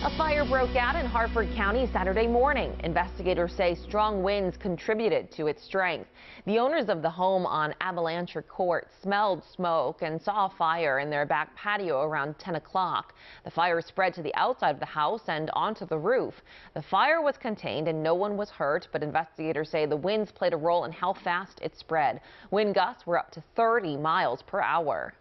A fire broke out in Harford County Saturday morning. Investigators say strong winds contributed to its strength. The owners of the home on Abingdon Court smelled smoke and saw a fire in their back patio around 10 o'clock. The fire spread to the outside of the house and onto the roof. The fire was contained and no one was hurt, but investigators say the winds played a role in how fast it spread. Wind gusts were up to 30 miles per hour.